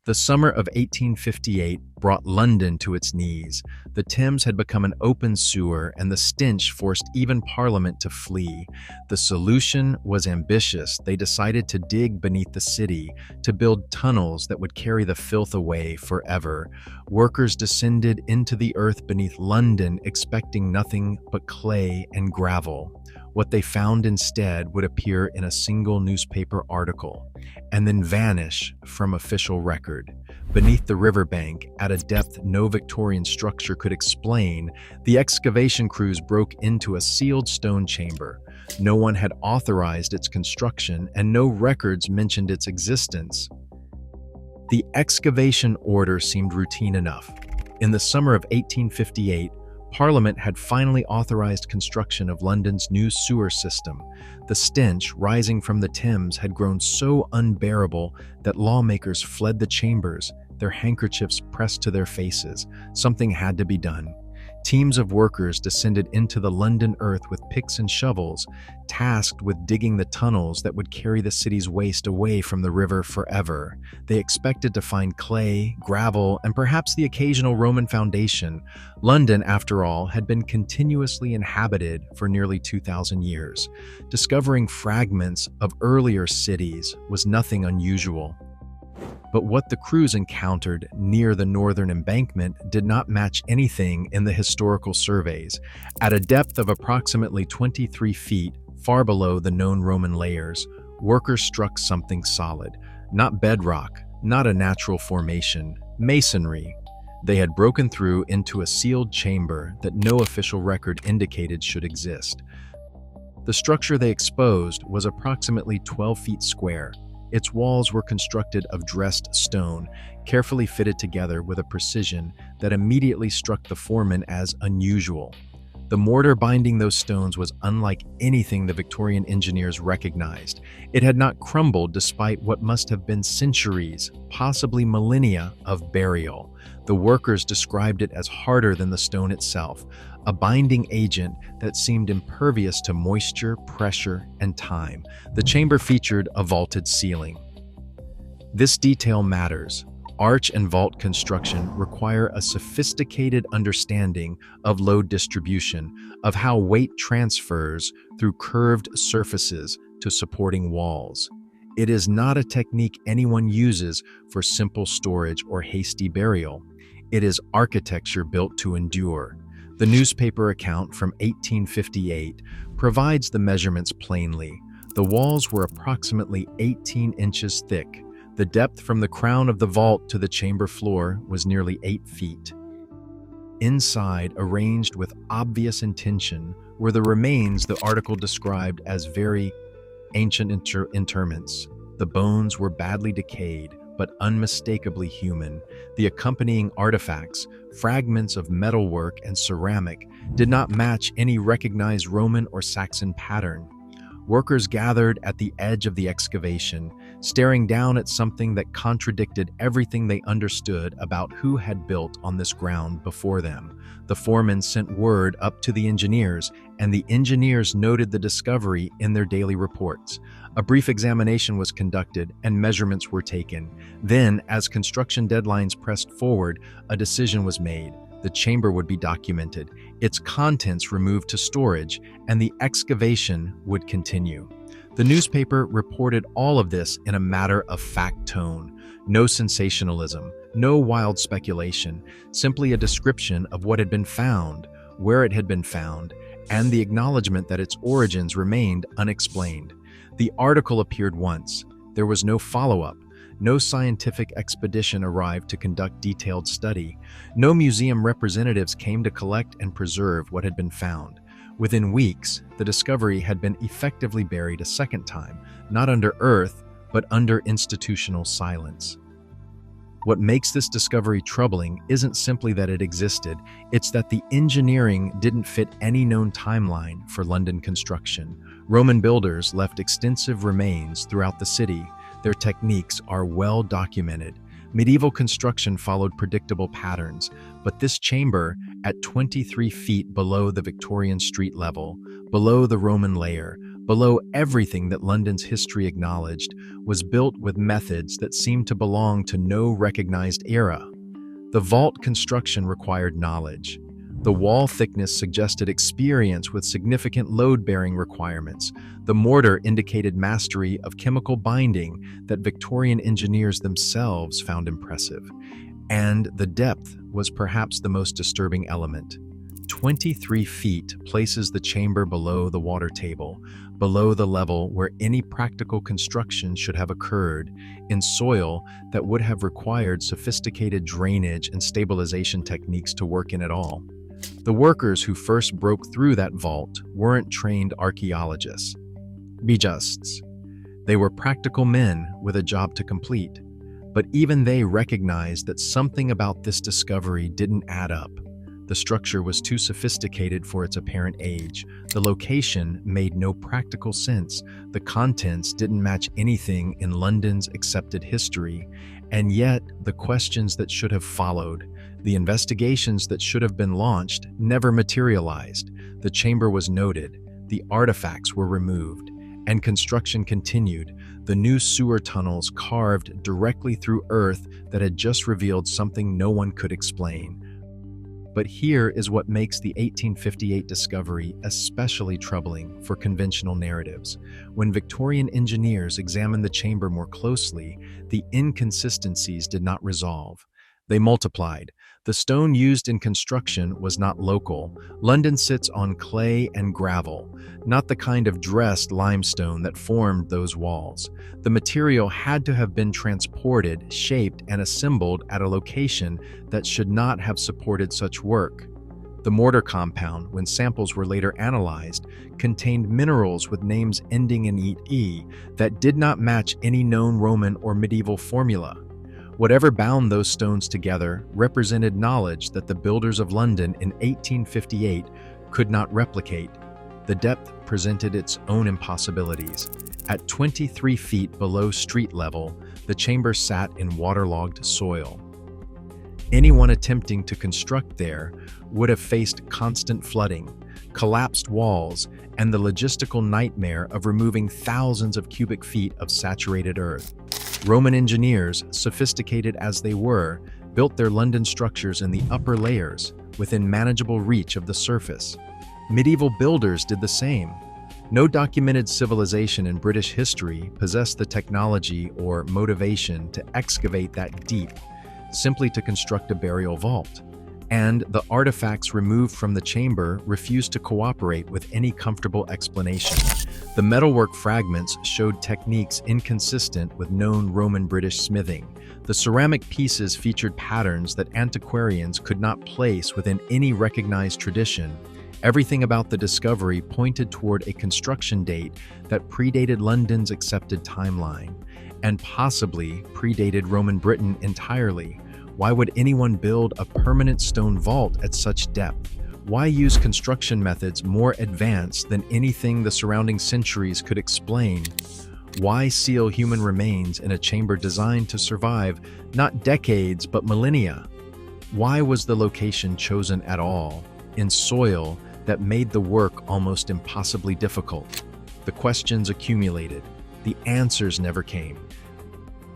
The summer of 1858 brought London to its knees. The Thames had become an open sewer, and the stench forced even Parliament to flee. The solution was ambitious. They decided to dig beneath the city, to build tunnels that would carry the filth away forever. Workers descended into the earth beneath London, expecting nothing but clay and gravel. What they found instead would appear in a single newspaper article, and then vanish from official record. Beneath the riverbank, at a depth no Victorian structure could explain, the excavation crews broke into a sealed stone chamber. No one had authorized its construction, and no records mentioned its existence. The excavation order seemed routine enough. In the summer of 1858, Parliament had finally authorized construction of London's new sewer system. The stench rising from the Thames had grown so unbearable that lawmakers fled the chambers, their handkerchiefs pressed to their faces. Something had to be done. Teams of workers descended into the London earth with picks and shovels, tasked with digging the tunnels that would carry the city's waste away from the river forever. They expected to find clay, gravel, and perhaps the occasional Roman foundation. London, after all, had been continuously inhabited for nearly 2,000 years. Discovering fragments of earlier cities was nothing unusual. But what the crews encountered near the northern embankment did not match anything in the historical surveys. At a depth of approximately 23 feet, far below the known Roman layers, workers struck something solid. Not bedrock, not a natural formation, masonry. They had broken through into a sealed chamber that no official record indicated should exist. The structure they exposed was approximately 12 feet square. Its walls were constructed of dressed stone, carefully fitted together with a precision that immediately struck the foreman as unusual. The mortar binding those stones was unlike anything the Victorian engineers recognized. It had not crumbled despite what must have been centuries, possibly millennia, of burial. The workers described it as harder than the stone itself, a binding agent that seemed impervious to moisture, pressure, and time. The chamber featured a vaulted ceiling. This detail matters. Arch and vault construction require a sophisticated understanding of load distribution, of how weight transfers through curved surfaces to supporting walls. It is not a technique anyone uses for simple storage or hasty burial. It is architecture built to endure. The newspaper account from 1858 provides the measurements plainly. The walls were approximately 18 inches thick. The depth from the crown of the vault to the chamber floor was nearly 8 feet. Inside, arranged with obvious intention, were the remains the article described as very ancient interments. The bones were badly decayed, but unmistakably human. The accompanying artifacts, fragments of metalwork and ceramic, did not match any recognized Roman or Saxon pattern. Workers gathered at the edge of the excavation, staring down at something that contradicted everything they understood about who had built on this ground before them. The foreman sent word up to the engineers, and the engineers noted the discovery in their daily reports. A brief examination was conducted, and measurements were taken. Then, as construction deadlines pressed forward, a decision was made. The chamber would be documented, its contents removed to storage, and the excavation would continue. The newspaper reported all of this in a matter-of-fact tone. No sensationalism, no wild speculation, simply a description of what had been found, where it had been found, and the acknowledgement that its origins remained unexplained. The article appeared once. There was no follow-up. No scientific expedition arrived to conduct detailed study. No museum representatives came to collect and preserve what had been found. Within weeks, the discovery had been effectively buried a second time, not under earth, but under institutional silence. What makes this discovery troubling isn't simply that it existed, it's that the engineering didn't fit any known timeline for London construction. Roman builders left extensive remains throughout the city. Their techniques are well documented. Medieval construction followed predictable patterns, but this chamber, at 23 feet below the Victorian street level, below the Roman layer, below everything that London's history acknowledged, was built with methods that seemed to belong to no recognized era. The vault construction required knowledge. The wall thickness suggested experience with significant load-bearing requirements. The mortar indicated mastery of chemical binding that Victorian engineers themselves found impressive. And the depth was perhaps the most disturbing element. 23 feet places the chamber below the water table, below the level where any practical construction should have occurred, in soil that would have required sophisticated drainage and stabilization techniques to work in at all. The workers who first broke through that vault weren't trained archaeologists, bijusts. They were practical men with a job to complete. But even they recognized that something about this discovery didn't add up. The structure was too sophisticated for its apparent age. The location made no practical sense. The contents didn't match anything in London's accepted history. And yet, the questions that should have followed, the investigations that should have been launched, never materialized. The chamber was noted, the artifacts were removed, and construction continued. The new sewer tunnels carved directly through earth that had just revealed something no one could explain. But here is what makes the 1858 discovery especially troubling for conventional narratives. When Victorian engineers examined the chamber more closely, the inconsistencies did not resolve. They multiplied. The stone used in construction was not local. London sits on clay and gravel, not the kind of dressed limestone that formed those walls. The material had to have been transported, shaped, and assembled at a location that should not have supported such work. The mortar compound, when samples were later analyzed, contained minerals with names ending in "E" that did not match any known Roman or medieval formula. Whatever bound those stones together represented knowledge that the builders of London in 1858 could not replicate. The depth presented its own impossibilities. At 23 feet below street level, the chamber sat in waterlogged soil. Anyone attempting to construct there would have faced constant flooding, collapsed walls, and the logistical nightmare of removing thousands of cubic feet of saturated earth. Roman engineers, sophisticated as they were, built their London structures in the upper layers, within manageable reach of the surface. Medieval builders did the same. No documented civilization in British history possessed the technology or motivation to excavate that deep, simply to construct a burial vault. And the artifacts removed from the chamber refused to cooperate with any comfortable explanation. The metalwork fragments showed techniques inconsistent with known Roman-British smithing. The ceramic pieces featured patterns that antiquarians could not place within any recognized tradition. Everything about the discovery pointed toward a construction date that predated London's accepted timeline, and possibly predated Roman Britain entirely. Why would anyone build a permanent stone vault at such depth? Why use construction methods more advanced than anything the surrounding centuries could explain? Why seal human remains in a chamber designed to survive not decades but millennia? Why was the location chosen at all, in soil that made the work almost impossibly difficult? The questions accumulated. The answers never came.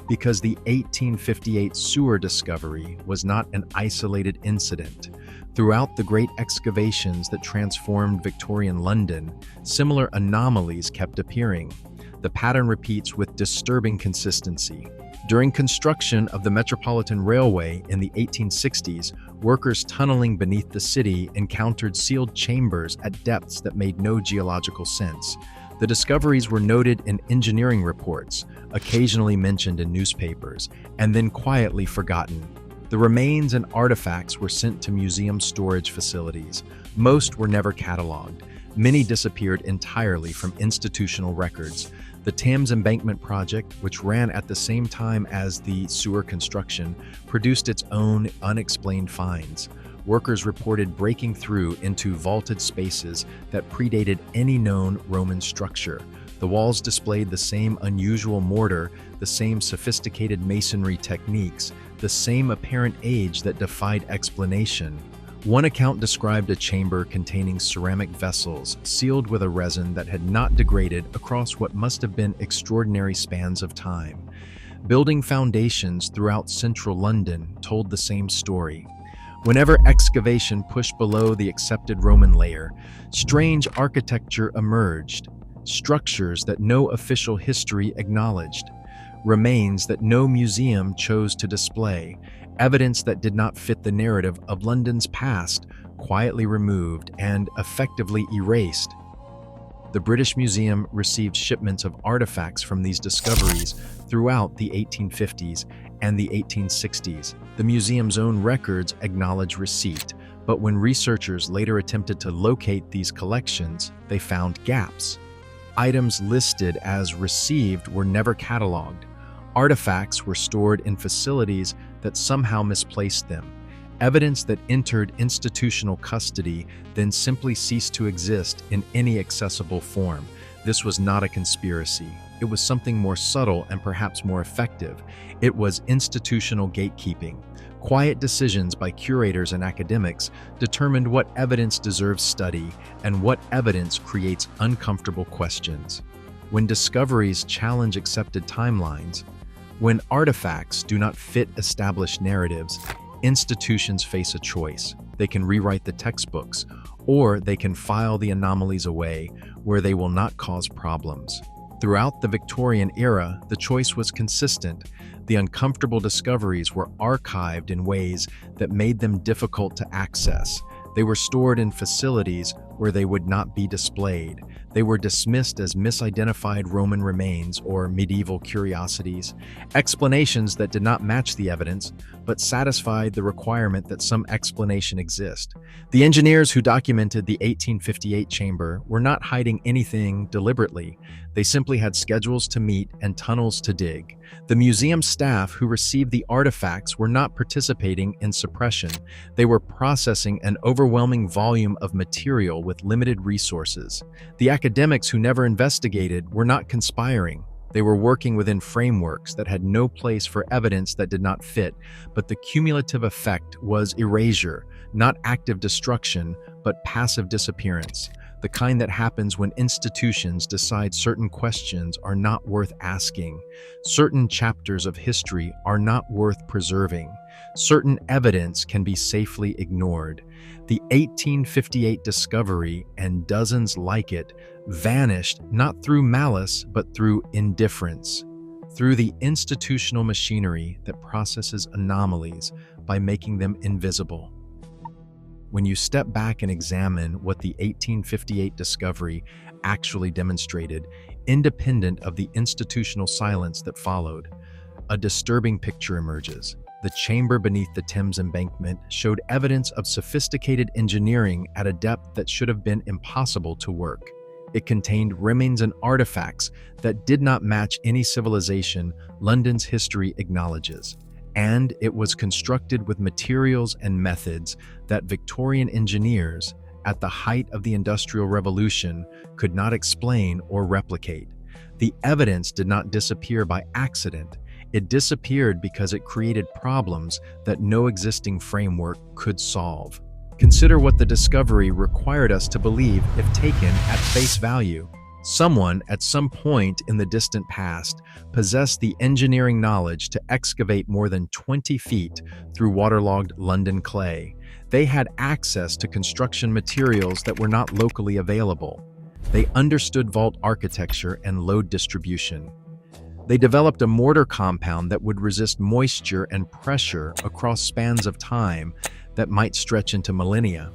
Because the 1858 sewer discovery was not an isolated incident. Throughout the great excavations that transformed Victorian London, similar anomalies kept appearing. The pattern repeats with disturbing consistency. During construction of the Metropolitan Railway in the 1860s, workers tunneling beneath the city encountered sealed chambers at depths that made no geological sense. The discoveries were noted in engineering reports, occasionally mentioned in newspapers, and then quietly forgotten. The remains and artifacts were sent to museum storage facilities. Most were never cataloged. Many disappeared entirely from institutional records. The Thames Embankment Project, which ran at the same time as the sewer construction, produced its own unexplained finds. Workers reported breaking through into vaulted spaces that predated any known Roman structure. The walls displayed the same unusual mortar, the same sophisticated masonry techniques, the same apparent age that defied explanation. One account described a chamber containing ceramic vessels sealed with a resin that had not degraded across what must have been extraordinary spans of time. Building foundations throughout central London told the same story. Whenever excavation pushed below the accepted Roman layer, strange architecture emerged, structures that no official history acknowledged, remains that no museum chose to display, evidence that did not fit the narrative of London's past, quietly removed and effectively erased. The British Museum received shipments of artifacts from these discoveries throughout the 1850s and the 1860s. The museum's own records acknowledge receipt, but when researchers later attempted to locate these collections, they found gaps. Items listed as received were never cataloged. Artifacts were stored in facilities that somehow misplaced them. Evidence that entered institutional custody then simply ceased to exist in any accessible form. This was not a conspiracy. It was something more subtle and perhaps more effective. It was institutional gatekeeping. Quiet decisions by curators and academics determined what evidence deserves study and what evidence creates uncomfortable questions. When discoveries challenge accepted timelines, when artifacts do not fit established narratives, institutions face a choice. They can rewrite the textbooks, or they can file the anomalies away where they will not cause problems. Throughout the Victorian era, the choice was consistent. The uncomfortable discoveries were archived in ways that made them difficult to access. They were stored in facilities where they would not be displayed. They were dismissed as misidentified Roman remains or medieval curiosities, explanations that did not match the evidence, but satisfied the requirement that some explanation exist. The engineers who documented the 1858 chamber were not hiding anything deliberately. They simply had schedules to meet and tunnels to dig. The museum staff who received the artifacts were not participating in suppression. They were processing an overwhelming volume of material with limited resources. The academics who never investigated were not conspiring. They were working within frameworks that had no place for evidence that did not fit, but the cumulative effect was erasure, not active destruction, but passive disappearance. The kind that happens when institutions decide certain questions are not worth asking. Certain chapters of history are not worth preserving. Certain evidence can be safely ignored. The 1858 discovery and dozens like it vanished not through malice but through indifference, through the institutional machinery that processes anomalies by making them invisible. When you step back and examine what the 1858 discovery actually demonstrated, independent of the institutional silence that followed, a disturbing picture emerges. The chamber beneath the Thames embankment showed evidence of sophisticated engineering at a depth that should have been impossible to work. It contained remains and artifacts that did not match any civilization London's history acknowledges. And it was constructed with materials and methods that Victorian engineers, at the height of the Industrial Revolution, could not explain or replicate. The evidence did not disappear by accident. It disappeared because it created problems that no existing framework could solve. Consider what the discovery required us to believe if taken at face value. Someone, at some point in the distant past, possessed the engineering knowledge to excavate more than 20 feet through waterlogged London clay. They had access to construction materials that were not locally available. They understood vault architecture and load distribution. They developed a mortar compound that would resist moisture and pressure across spans of time that might stretch into millennia.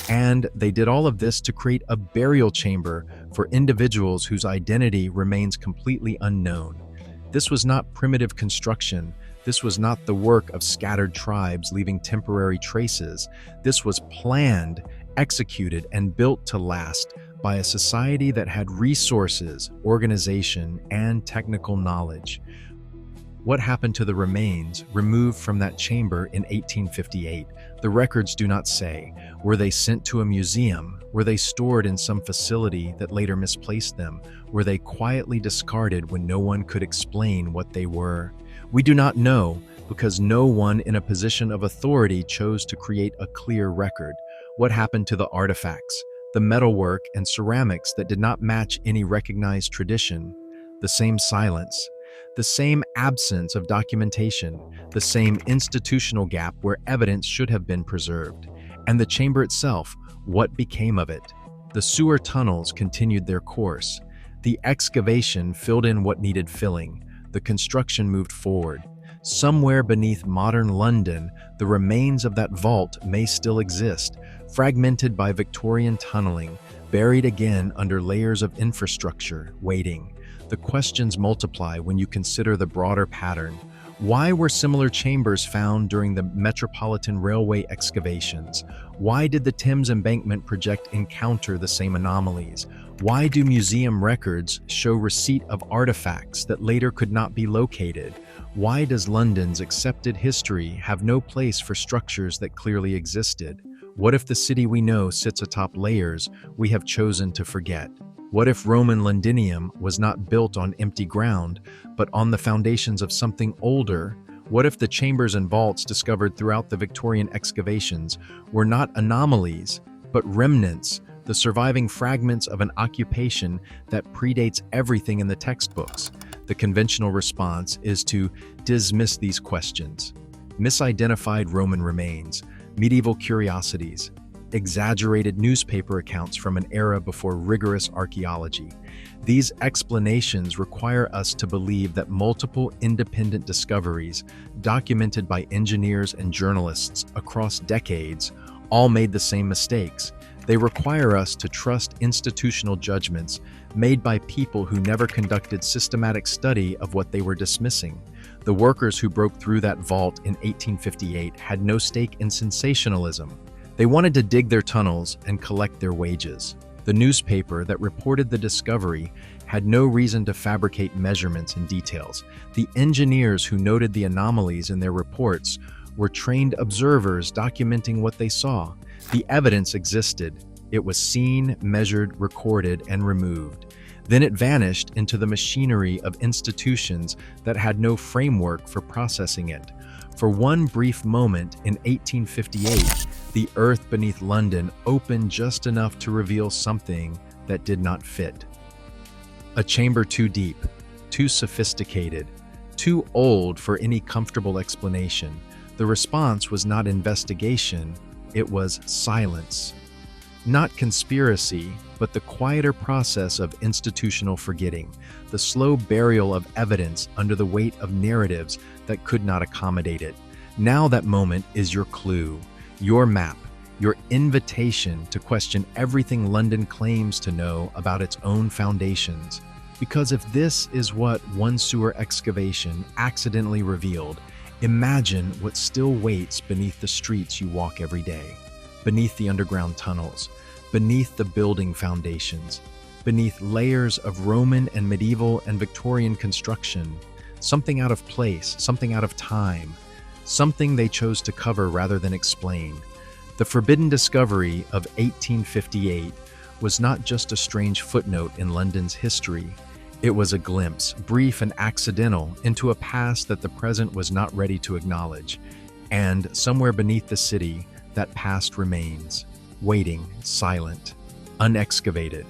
And they did all of this to create a burial chamber for individuals whose identity remains completely unknown. This was not primitive construction. This was not the work of scattered tribes leaving temporary traces. This was planned, executed, and built to last by a society that had resources, organization, and technical knowledge. What happened to the remains removed from that chamber in 1858? The records do not say. Were they sent to a museum? Were they stored in some facility that later misplaced them? Were they quietly discarded when no one could explain what they were? We do not know. Because no one in a position of authority chose to create a clear record. What happened to the artifacts, the metalwork and ceramics that did not match any recognized tradition? The same silence, the same absence of documentation, the same institutional gap where evidence should have been preserved. And the chamber itself, what became of it? The sewer tunnels continued their course. The excavation filled in what needed filling. The construction moved forward. Somewhere beneath modern London, the remains of that vault may still exist, fragmented by Victorian tunneling, buried again under layers of infrastructure, waiting. The questions multiply when you consider the broader pattern. Why were similar chambers found during the Metropolitan Railway excavations? Why did the Thames Embankment project encounter the same anomalies? Why do museum records show receipt of artifacts that later could not be located? Why does London's accepted history have no place for structures that clearly existed? What if the city we know sits atop layers we have chosen to forget? What if Roman Londinium was not built on empty ground, but on the foundations of something older? What if the chambers and vaults discovered throughout the Victorian excavations were not anomalies, but remnants, the surviving fragments of an occupation that predates everything in the textbooks? The conventional response is to dismiss these questions. Misidentified Roman remains, medieval curiosities, exaggerated newspaper accounts from an era before rigorous archaeology. These explanations require us to believe that multiple independent discoveries, documented by engineers and journalists across decades, all made the same mistakes. They require us to trust institutional judgments made by people who never conducted systematic study of what they were dismissing. The workers who broke through that vault in 1858 had no stake in sensationalism. They wanted to dig their tunnels and collect their wages. The newspaper that reported the discovery had no reason to fabricate measurements and details. The engineers who noted the anomalies in their reports were trained observers documenting what they saw. The evidence existed. It was seen, measured, recorded, and removed. Then it vanished into the machinery of institutions that had no framework for processing it. For one brief moment in 1858, the earth beneath London opened just enough to reveal something that did not fit. A chamber too deep, too sophisticated, too old for any comfortable explanation. The response was not investigation, it was silence. Not conspiracy, but the quieter process of institutional forgetting, the slow burial of evidence under the weight of narratives that could not accommodate it. Now that moment is your clue, your map, your invitation to question everything London claims to know about its own foundations. Because if this is what one sewer excavation accidentally revealed, imagine what still waits beneath the streets you walk every day, beneath the underground tunnels, beneath the building foundations, beneath layers of Roman and medieval and Victorian construction, something out of place, something out of time, something they chose to cover rather than explain. The forbidden discovery of 1858 was not just a strange footnote in London's history. It was a glimpse, brief and accidental, into a past that the present was not ready to acknowledge. And somewhere beneath the city, that past remains, waiting, silent, unexcavated.